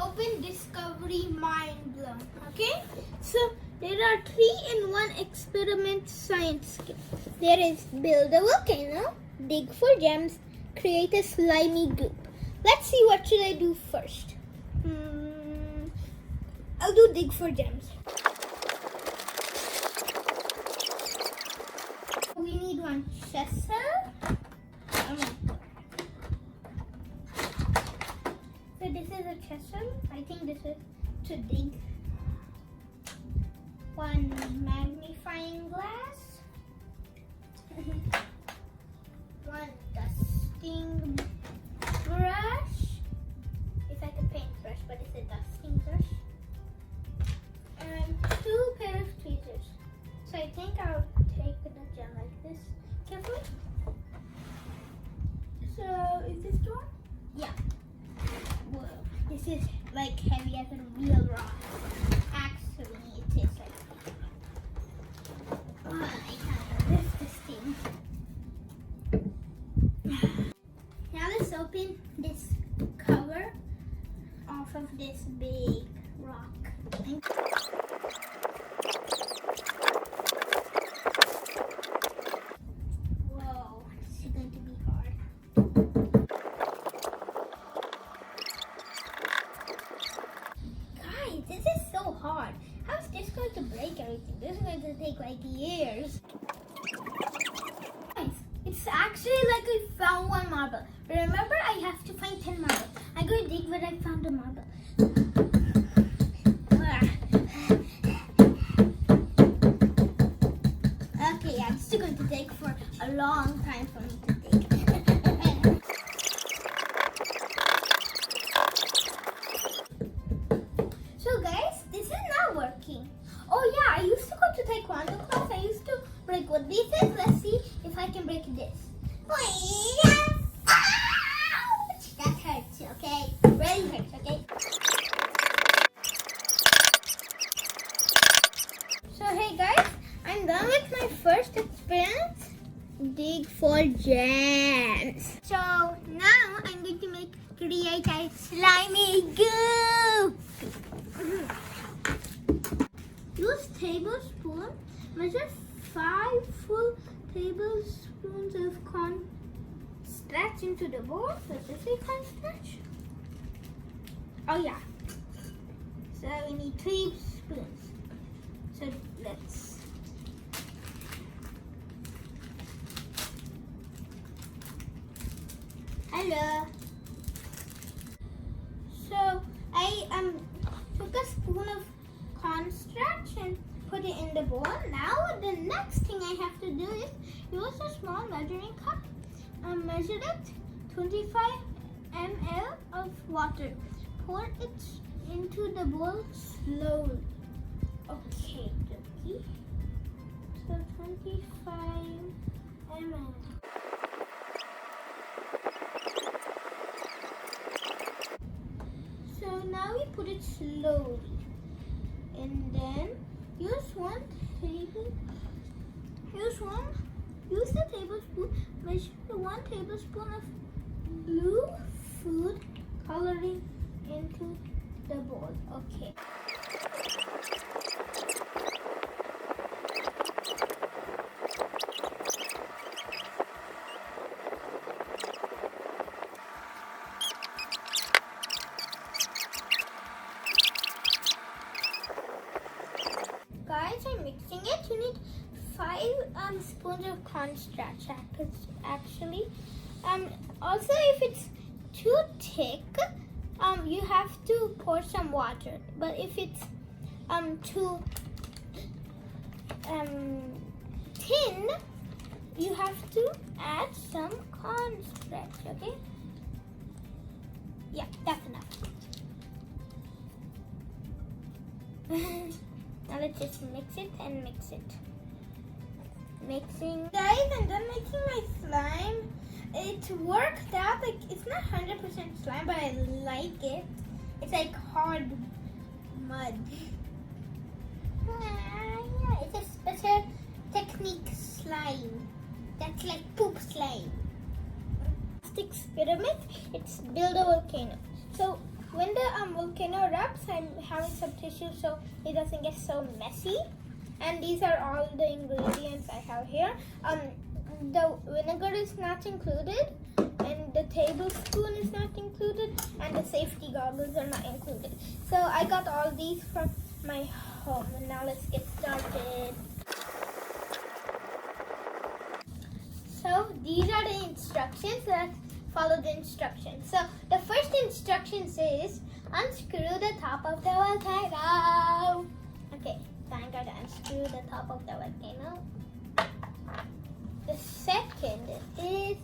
open Discovery Mind Blown. Okay, so there are 3-in-1 experiment science kit. There is build a volcano, dig for gems, create a slimy goop. Let's see, what should I do first? I'll do dig for gems. We need one chisel. So this is a chisel. I think this is to dig. One magnifying glass. One dusting brush. It's like a paintbrush, but it's a dusting brush. And 2 pair of tweezers. So I think I'll take the gel like this. Carefully. So is this the one? Yeah. Whoa. This is like heavy as a real rock. Actually, it is like. Oh, I can't lift this thing. Now let's open this cover off of this big rock. Whoa, this is going to be hard. Guys, this is so hard. How is this going to break everything? This is going to take like years. Guys, it's actually like we found 1 marble. But remember, I have to find 10 marbles. I go dig where I found a marble. Okay, yeah, it's still going to take for a long time for me to dig. So guys, this is not working. Oh yeah, I used to go to taekwondo class. I used to break what this is. Let's see if I can break this. Ouch! That hurts, okay? Really hurts, okay? So hey guys, I'm done with my first experiment. Dig for gems. So now I'm going to create a slimy goo. Use tablespoon. Measure 5 full tablespoons of corn starch into the bowl. Does this say corn starch? Oh yeah. So we need 3 spoons. So let's. Hello. So I took a spoon of cornstarch and put it in the bowl. Now the next thing I have to do is use a small measuring cup and measure it 25 ml of water. Pour it into the bowl slowly. Okay, okay. So 25 ml. So now we put it slowly, and then use the tablespoon, measure 1 tablespoon of blue food coloring into the bowl. Okay. Guys, I'm mixing it. You need 5 spoons of cornstarch actually. Also, if it's too thick, you have to pour some water. But if it's too thin, you have to add some cornstarch. Okay? Yeah, that's enough. Now let's just mix it and mix it. Mixing. Guys, I'm done making my slime. It worked out. Like, it's not 100% slime, but I like it. It's like hard mud. Yeah, it's a special technique slime. That's like poop slime. Last experiment, it's build a volcano. So when the volcano erupts, I'm having some tissue so it doesn't get so messy. And these are all the ingredients I have here. The vinegar is not included, and the tablespoon is not included, and the safety goggles are not included. So I got all these from my home. And now let's get started. So these are the instructions. Let's follow the instructions. So the first instruction says unscrew the top of the volcano. Okay, so I'm going to unscrew the top of the volcano. The second is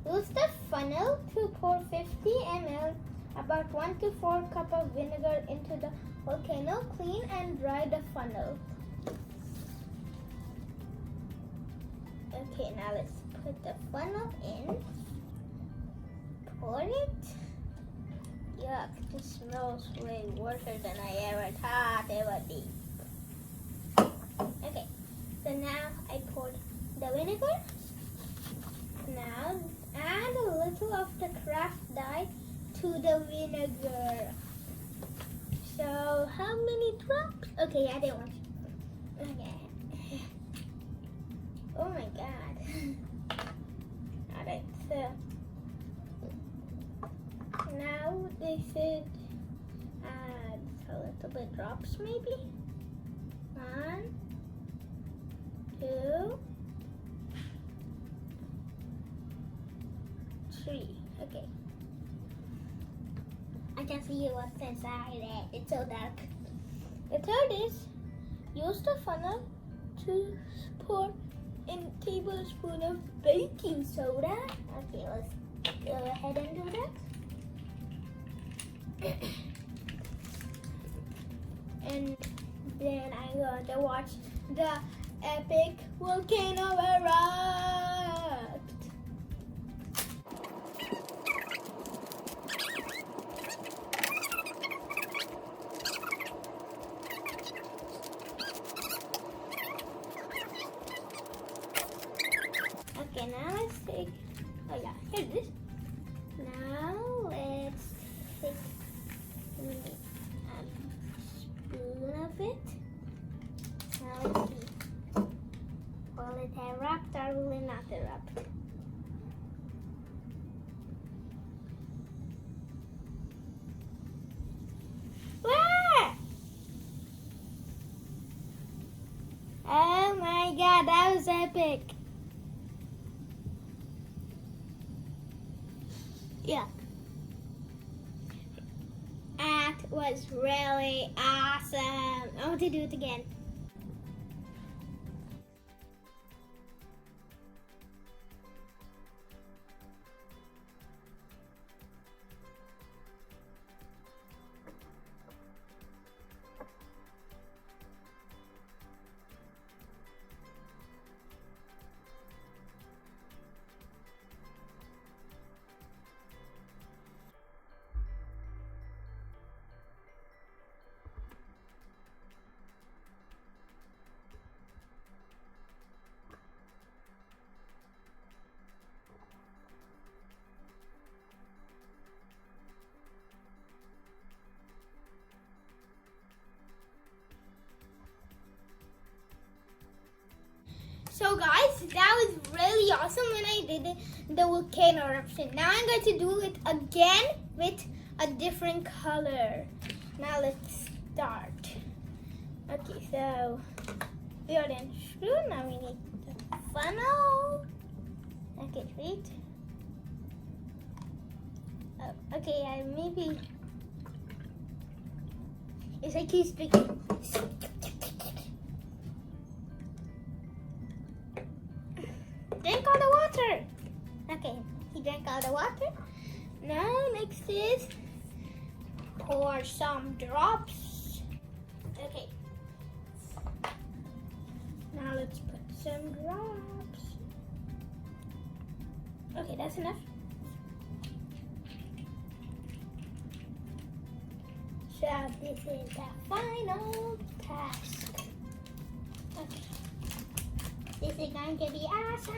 use the funnel to pour 50 ml, about 1 to 4 cup of vinegar into the volcano. Clean and dry the funnel. Okay, now let's put the funnel in. Pour it. Yuck, this smells way worse than I ever thought it would be. Okay, so now I poured the vinegar. Now add a little of the craft dye to the vinegar. So how many drops? Okay, I didn't want to. Okay. Oh my god. Alright, so now they should add a little bit drops maybe. 1, 2, 3. Okay. I can see what's inside it. It's so dark. The third is use the funnel to pour in a tablespoon of baking soda. Okay, let's go ahead and do that. And then I'm going to watch the epic volcano erupt. Okay, now let's take, oh yeah, here it is. Now let's take a spoon of it. Now let's see, will it erupt or will it not erupt? Where? Oh my god, that was epic. Yeah. That was really awesome. I want to do it again. So guys, that was really awesome when I did the volcano eruption. Now I'm going to do it again with a different color. Now let's start. Okay, so we are in screw. Now we need the funnel. Okay, wait. Oh, okay, I maybe it's like he's speaking. Drink all the water. Okay, he drank all the water. Now next is pour some drops. Okay. Now let's put some drops. Okay, that's enough. So this is the final task. Okay. This is going to be awesome.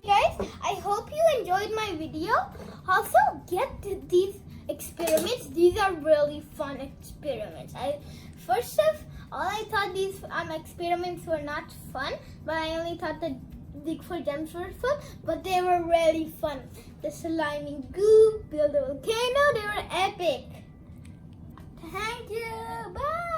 Guys, I hope you enjoyed my video. Also, get these experiments. These are really fun experiments. First of all, I thought these experiments were not fun, but I only thought the dig for gems were fun, but they were really fun. The slimy goo, build a volcano, they were epic. Thank you. Bye.